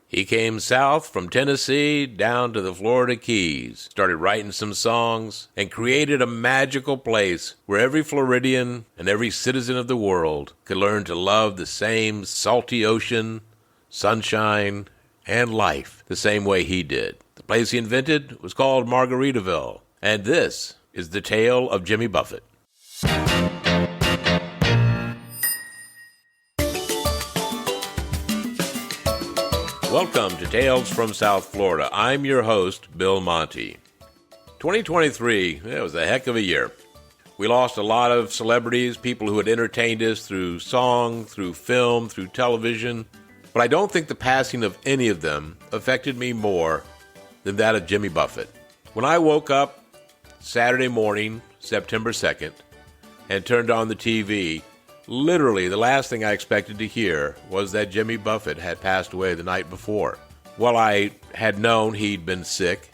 He came south from Tennessee down to the Florida Keys, started writing some songs, and created a magical place where every Floridian and every citizen of the world could learn to love the same salty ocean, sunshine, and life the same way he did. The place he invented was called Margaritaville, and this is the tale of Jimmy Buffett. Welcome to Tales from South Florida. I'm your host, Bill Monty. 2023, it was a heck of a year. We lost a lot of celebrities, people who had entertained us through song, through film, through television. But I don't think the passing of any of them affected me more than that of Jimmy Buffett. When I woke up Saturday morning, September 2nd, and turned on the TV, literally, the last thing I expected to hear was that Jimmy Buffett had passed away the night before. While I had known he'd been sick,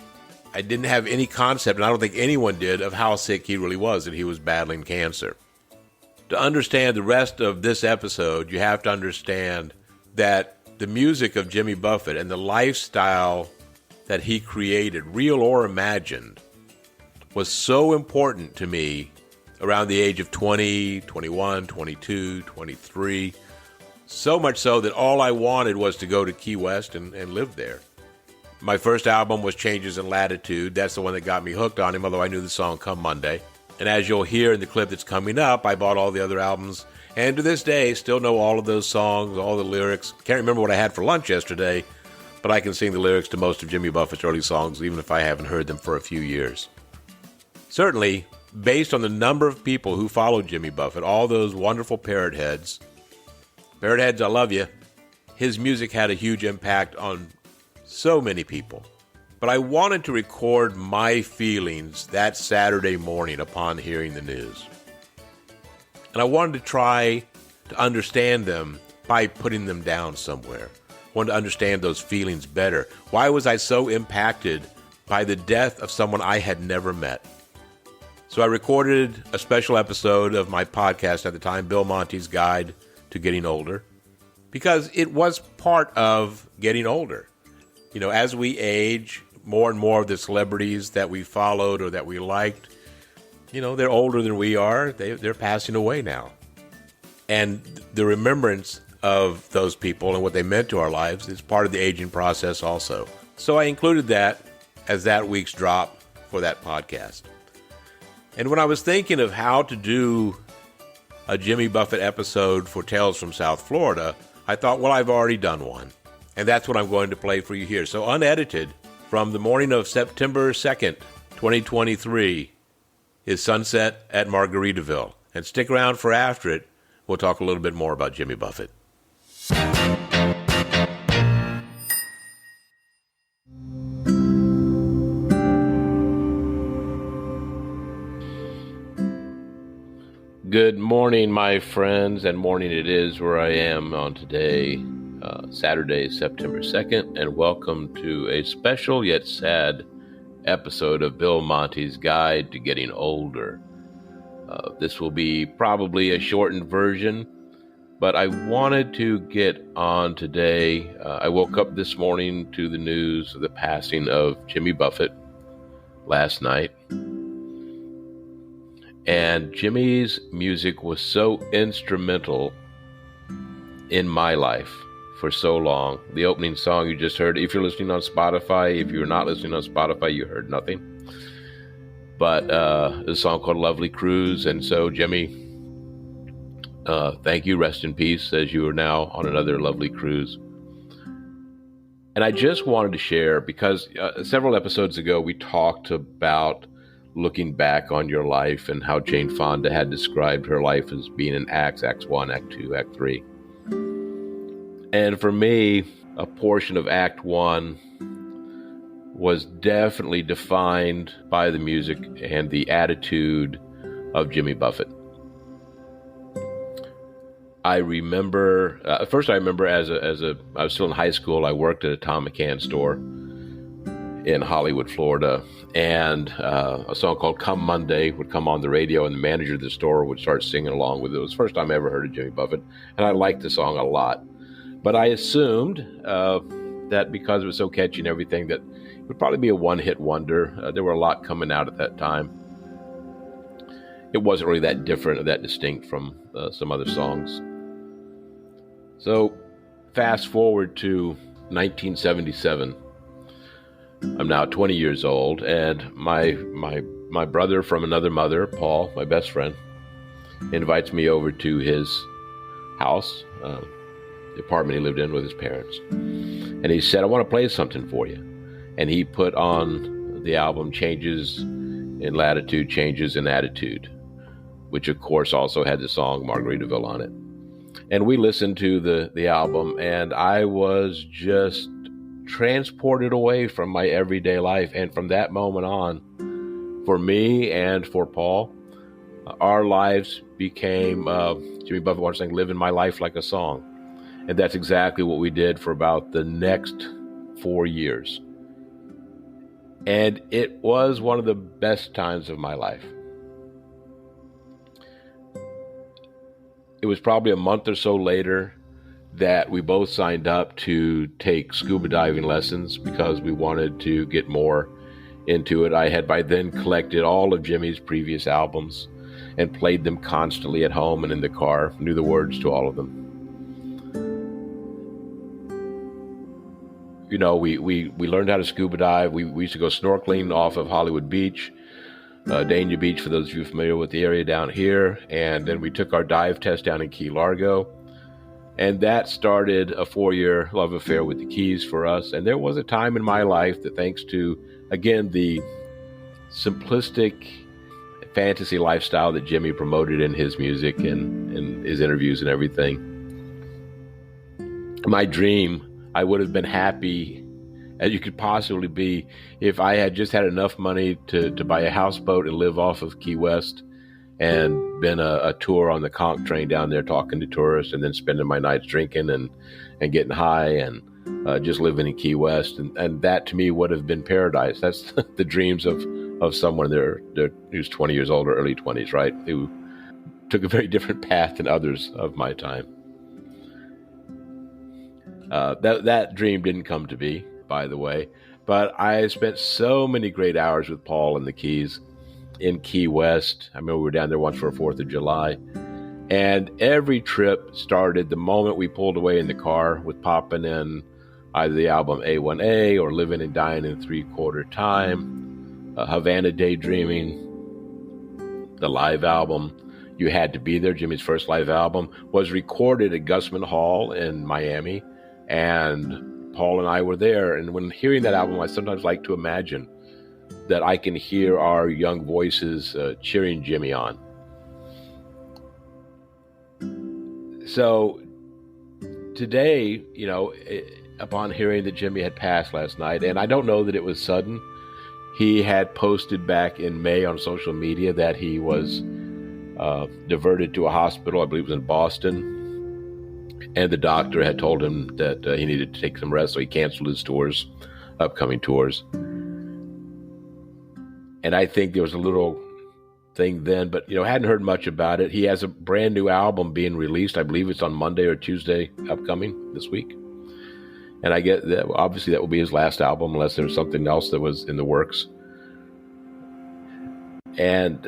I didn't have any concept, and I don't think anyone did, of how sick he really was, that he was battling cancer. To understand the rest of this episode, you have to understand that the music of Jimmy Buffett and the lifestyle that he created, real or imagined, was so important to me around the age of 20, 21, 22, 23. So much so that all I wanted was to go to Key West and live there. My first album was Changes in Latitude. That's the one that got me hooked on him, although I knew the song Come Monday. And as you'll hear in the clip that's coming up, I bought all the other albums. And to this day, still know all of those songs, all the lyrics. Can't remember what I had for lunch yesterday, but I can sing the lyrics to most of Jimmy Buffett's early songs, even if I haven't heard them for a few years. Certainly, based on the number of people who followed Jimmy Buffett, all those wonderful Parrotheads, I love you, his music had a huge impact on so many people. But I wanted to record my feelings that Saturday morning upon hearing the news. And I wanted to try to understand them by putting them down somewhere. I wanted to understand those feelings better. Why was I so impacted by the death of someone I had never met? So I recorded a special episode of my podcast at the time, Bill Monty's Guide to Getting Older, because it was part of getting older. You know, as we age, more and more of the celebrities that we followed or that we liked, you know, they're older than we are. They're passing away now. And the remembrance of those people and what they meant to our lives is part of the aging process also. So I included that as that week's drop for that podcast. And when I was thinking of how to do a Jimmy Buffett episode for Tales from South Florida, I thought, well, I've already done one. And that's what I'm going to play for you here. So unedited, from the morning of September 2nd, 2023, is Sunset at Margaritaville. And stick around for after it. We'll talk a little bit more about Jimmy Buffett. Good morning, my friends, and morning it is where I am on today, Saturday, September 2nd, and welcome to a special yet sad episode of Bill Monty's Guide to Getting Older. This will be probably a shortened version, but I wanted to get on today. I woke up this morning to the news of the passing of Jimmy Buffett last night. And Jimmy's music was so instrumental in my life for so long. The opening song you just heard, if you're listening on Spotify, if you're not listening on Spotify, you heard nothing. But a song called Lovely Cruise. And so, Jimmy, thank you, rest in peace, as you are now on another lovely cruise. And I just wanted to share, because several episodes ago we talked about looking back on your life and how Jane Fonda had described her life as being in acts, Act 1, Act 2, Act 3. And for me, a portion of Act 1 was definitely defined by the music and the attitude of Jimmy Buffett. I remember, I remember I was still in high school, I worked at a Tom McCann store in Hollywood, Florida, and a song called Come Monday would come on the radio, and the manager of the store would start singing along with it. It was the first time I ever heard of Jimmy Buffett, and I liked the song a lot. But I assumed that that because it was so catchy and everything that it would probably be a one-hit wonder. There were a lot coming out at that time. It wasn't really that different or that distinct from some other songs. So fast forward to 1977. I'm now 20 years old, and my brother from another mother, Paul, my best friend, invites me over to his house, the apartment he lived in with his parents. And he said, I want to play something for you. And he put on the album Changes in Latitude, Changes in Attitude, which of course also had the song Margaritaville on it. And we listened to the album, and I was just transported away from my everyday life. And from that moment on, for me and for Paul, our lives became, Jimmy Buffett once sang, living my life like a song. And that's exactly what we did for about the next 4 years. And it was one of the best times of my life. It was probably a month or so later that we both signed up to take scuba diving lessons because we wanted to get more into it. I had by then collected all of Jimmy's previous albums and played them constantly at home and in the car, knew the words to all of them. You know, we learned how to scuba dive. We used to go snorkeling off of Hollywood Beach, Dania Beach, for those of you familiar with the area down here. And then we took our dive test down in Key Largo. And that started a 4-year love affair with the Keys for us. And there was a time in my life that, thanks to, again, the simplistic fantasy lifestyle that Jimmy promoted in his music and his interviews and everything, my dream, I would have been happy as you could possibly be if I had just had enough money to buy a houseboat and live off of Key West and been a tour on the conch train down there talking to tourists and then spending my nights drinking and getting high and just living in Key West. And that to me would have been paradise. That's the dreams of someone who's 20 years old or early 20s, right? Who took a very different path than others of my time. That dream didn't come to be, by the way, but I spent so many great hours with Paul and the Keys in Key West. I remember we were down there once for 4th of July, and every trip started the moment we pulled away in the car with popping in either the album A1A or Living and Dying in 3/4 Time, Havana Daydreaming, the live album. You Had to Be There, Jimmy's first live album, was recorded at Gusman Hall in Miami. And Paul and I were there. And when hearing that album, I sometimes like to imagine that I can hear our young voices cheering Jimmy on. So today, you know, upon hearing that Jimmy had passed last night, and I don't know that it was sudden, he had posted back in May on social media that he was diverted to a hospital, I believe it was in Boston. And the doctor had told him that he needed to take some rest, so he canceled his tours, upcoming tours. And I think there was a little thing then, but, you know, hadn't heard much about it. He has a brand new album being released. I believe it's on Monday or Tuesday upcoming this week. And I get that obviously that will be his last album unless there's something else that was in the works. And,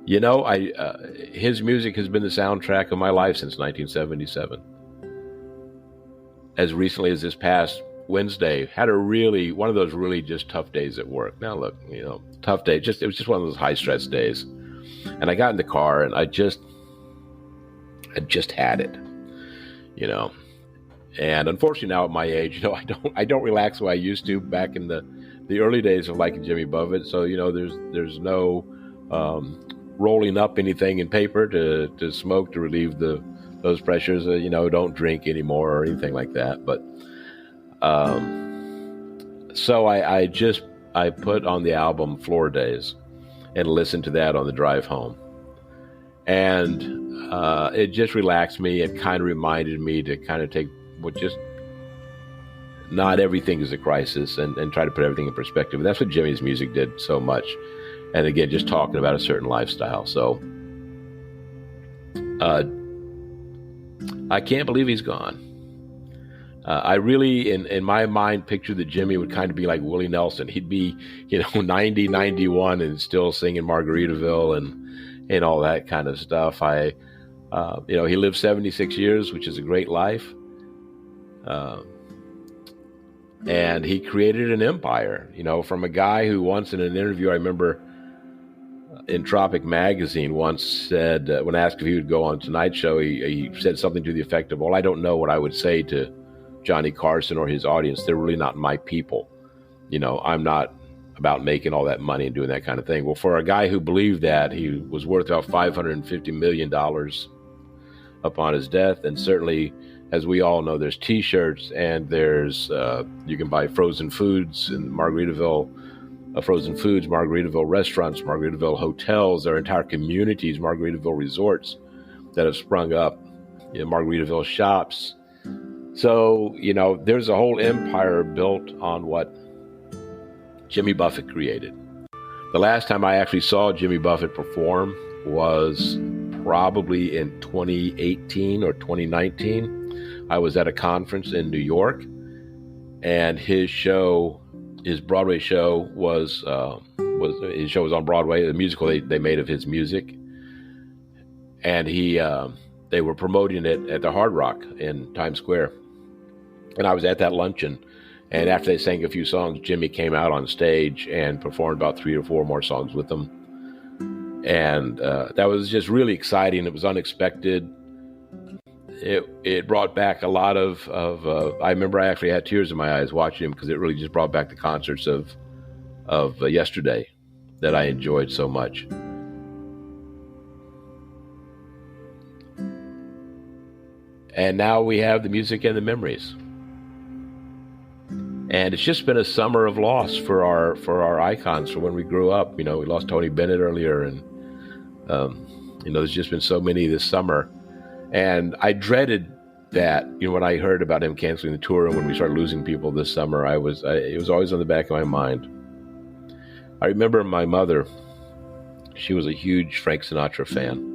you know, his music has been the soundtrack of my life since 1977. As recently as this past Wednesday, had one of those really just tough days at work. Now look, you know, tough day. It was just one of those high stress days. And I got in the car and I just had it, you know. And unfortunately now at my age, you know, I don't relax the way I used to back in the early days of liking Jimmy Buffett. So, you know, there's no rolling up anything in paper to smoke to relieve those pressures. You know, don't drink anymore or anything like that. But so I put on the album Floor Days and listened to that on the drive home, and it just relaxed me. It kind of reminded me to kind of take just not everything is a crisis and try to put everything in perspective. And that's what Jimmy's music did so much. And again, just talking about a certain lifestyle. So I can't believe he's gone. I really, in my mind, pictured that Jimmy would kind of be like Willie Nelson. He'd be, 90, 91 and still singing Margaritaville and all that kind of stuff. He lived 76 years, which is a great life. And he created an empire, from a guy who once in an interview, I remember in Tropic Magazine once said, when asked if he would go on Tonight Show, he said something to the effect of, well, I don't know what I would say to Johnny Carson or his audience. They're really not my people. I'm not about making all that money and doing that kind of thing. Well, for a guy who believed that, he was worth about $550 million upon his death. And certainly, as we all know, there's T-shirts and there's you can buy frozen foods in Margaritaville, Margaritaville restaurants, Margaritaville hotels. There are entire communities, Margaritaville resorts that have sprung up, Margaritaville shops. So, there's a whole empire built on what Jimmy Buffett created. The last time I actually saw Jimmy Buffett perform was probably in 2018 or 2019. I was at a conference in New York, and his Broadway show was his show was on Broadway. The musical they made of his music, and they were promoting it at the Hard Rock in Times Square. And I was at that luncheon, and after they sang a few songs, Jimmy came out on stage and performed about 3 or 4 more songs with them. And that was just really exciting. It was unexpected. It brought back a lot of I remember I actually had tears in my eyes watching him, because it really just brought back the concerts of yesterday that I enjoyed so much. And now we have the music and the memories. And it's just been a summer of loss for our icons from when we grew up. We lost Tony Bennett earlier, and there's just been so many this summer. And I dreaded that, when I heard about him canceling the tour and when we started losing people this summer, it was always on the back of my mind. I remember my mother, she was a huge Frank Sinatra fan.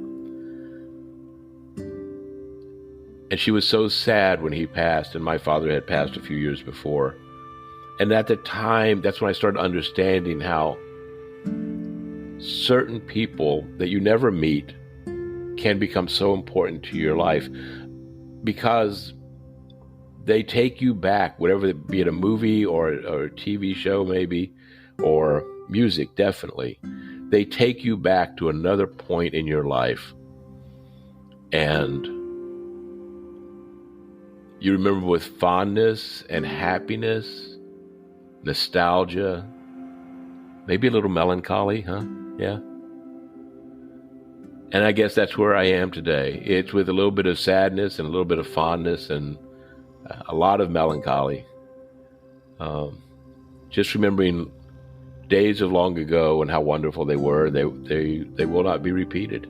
And she was so sad when he passed, and my father had passed a few years before. And at the time, that's when I started understanding how certain people that you never meet can become so important to your life, because they take you back, whatever, be it a movie or a TV show maybe, or music, definitely. They take you back to another point in your life, and you remember with fondness and happiness, nostalgia, maybe a little melancholy, huh? Yeah. And I guess that's where I am today. It's with a little bit of sadness and a little bit of fondness and a lot of melancholy. Just remembering days of long ago and how wonderful they were. They will not be repeated.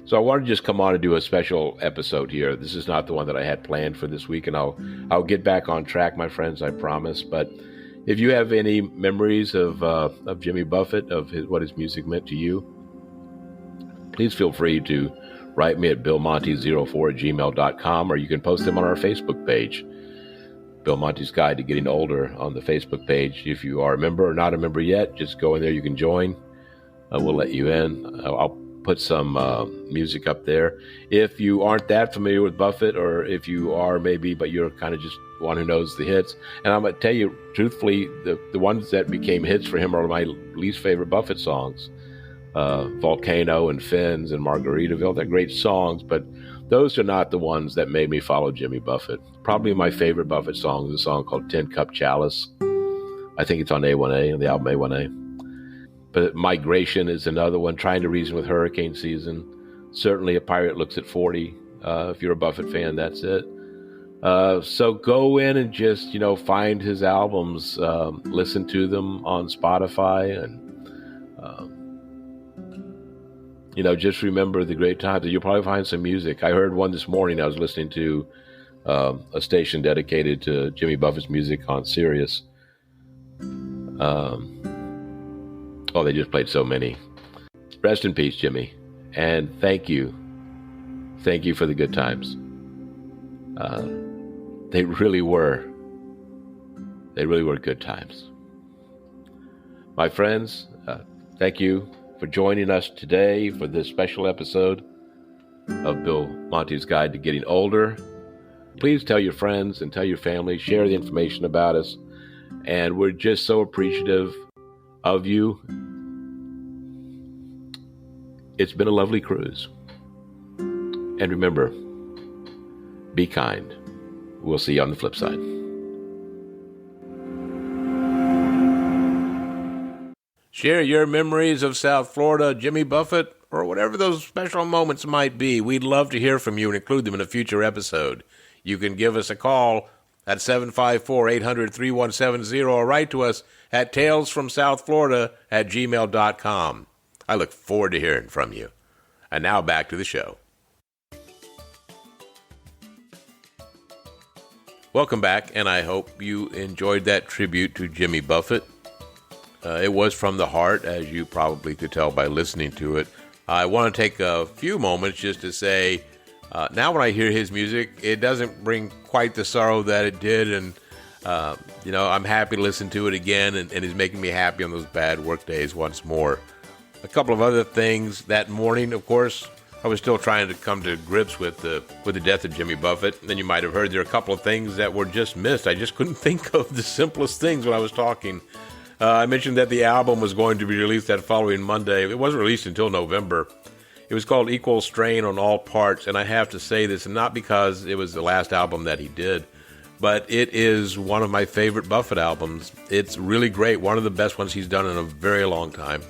So I wanted to just come on and do a special episode here. This is not the one that I had planned for this week, and I'll get back on track, my friends, I promise. But if you have any memories of Jimmy Buffett, of what his music meant to you, please feel free to write me at billmonty04@gmail.com, or you can post them on our Facebook page, Bill Monty's Guide to Getting Older, on the Facebook page. If you are a member or not a member yet, just go in there. You can join. We'll let you in. I'll put some music up there. If you aren't that familiar with Buffett, or if you are maybe, but you're kind of just one who knows the hits, and I'm going to tell you truthfully, the ones that became hits for him are my least favorite Buffett songs. Volcano and Fins and Margaritaville, they're great songs, but those are not the ones that made me follow Jimmy Buffett. Probably my favorite Buffett song is a song called Tin Cup Chalice. I think it's on A1A, on the album A1A. But Migration is another one, Trying to Reason with Hurricane Season. Certainly A Pirate Looks at 40. If you're a Buffett fan, that's it. So go in and just, find his albums, listen to them on Spotify, and, just remember the great times. You'll probably find some music. I heard one this morning. I was listening to a station dedicated to Jimmy Buffett's music on Sirius. They just played so many. Rest in peace, Jimmy. And thank you. Thank you for the good times. They really were. They really were good times. My friends, thank you for joining us today for this special episode of Bill Monty's Guide to Getting Older. Please tell your friends and tell your family, share the information about us, and we're just so appreciative of you. It's been a lovely cruise. And remember, be kind. We'll see you on the flip side. Share your memories of South Florida, Jimmy Buffett, or whatever those special moments might be. We'd love to hear from you and include them in a future episode. You can give us a call at 754-800-3170 or write to us at talesfromsouthflorida@gmail.com. I look forward to hearing from you. And now back to the show. Welcome back, and I hope you enjoyed that tribute to Jimmy Buffett. It was from the heart, as you probably could tell by listening to it. I want to take a few moments just to say, now when I hear his music, it doesn't bring quite the sorrow that it did, and I'm happy to listen to it again, and it's making me happy on those bad work days once more. A couple of other things that morning, of course, I was still trying to come to grips with the death of Jimmy Buffett. And then you might have heard there are a couple of things that were just missed. I just couldn't think of the simplest things when I was talking. I mentioned that the album was going to be released that following Monday. It wasn't released until November. It was called Equal Strain on All Parts, and I have to say this, not because it was the last album that he did, but it is one of my favorite Buffett albums. It's really great, one of the best ones he's done in a very long time.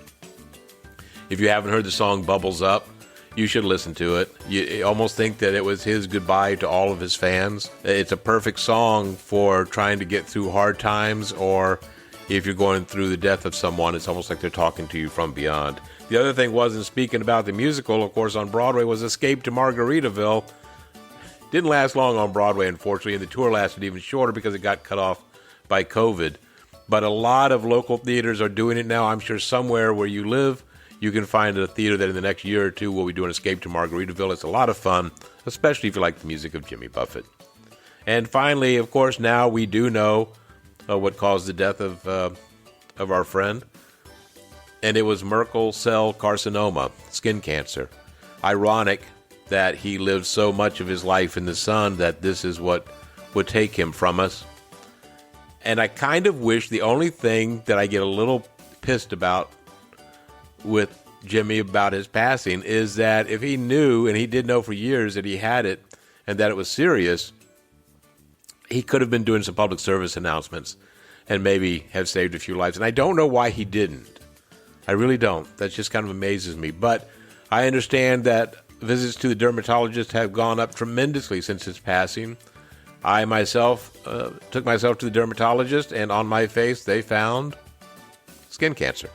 If you haven't heard the song Bubbles Up, you should listen to it. You almost think that it was his goodbye to all of his fans. It's a perfect song for trying to get through hard times, or if you're going through the death of someone, it's almost like they're talking to you from beyond. The other thing was, in speaking about the musical, of course, on Broadway, was Escape to Margaritaville. Didn't last long on Broadway, unfortunately, and the tour lasted even shorter because it got cut off by COVID. But a lot of local theaters are doing it now. I'm sure somewhere where you live, you can find a theater that in the next year or two will be doing Escape to Margaritaville. It's a lot of fun, especially if you like the music of Jimmy Buffett. And finally, of course, now we do know what caused the death of our friend. And it was Merkel cell carcinoma, skin cancer. Ironic that he lived so much of his life in the sun that this is what would take him from us. And I kind of wish, the only thing that I get a little pissed about with Jimmy about his passing is that if he knew, and he did know for years that he had it and that it was serious, he could have been doing some public service announcements and maybe have saved a few lives. And I don't know why he didn't. I really don't. That just kind of amazes me. But I understand that visits to the dermatologist have gone up tremendously since his passing. I myself took myself to the dermatologist, and on my face they found skin cancer.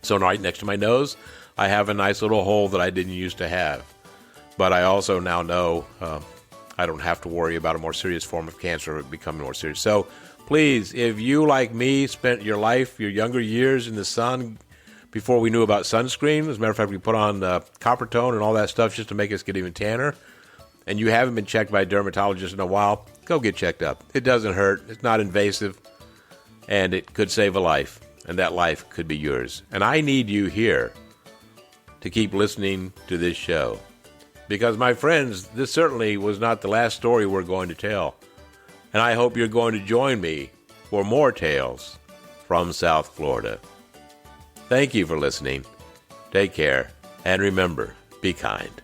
So right next to my nose, I have a nice little hole that I didn't used to have. But I also now know I don't have to worry about a more serious form of cancer becoming more serious. So please, if you, like me, spent your life, your younger years in the sun before we knew about sunscreen, as a matter of fact, we put on copper tone and all that stuff just to make us get even tanner, and you haven't been checked by a dermatologist in a while, go get checked up. It doesn't hurt. It's not invasive, and it could save a life, and that life could be yours. And I need you here to keep listening to this show. Because, my friends, this certainly was not the last story we're going to tell. And I hope you're going to join me for more tales from South Florida. Thank you for listening. Take care. And remember, be kind.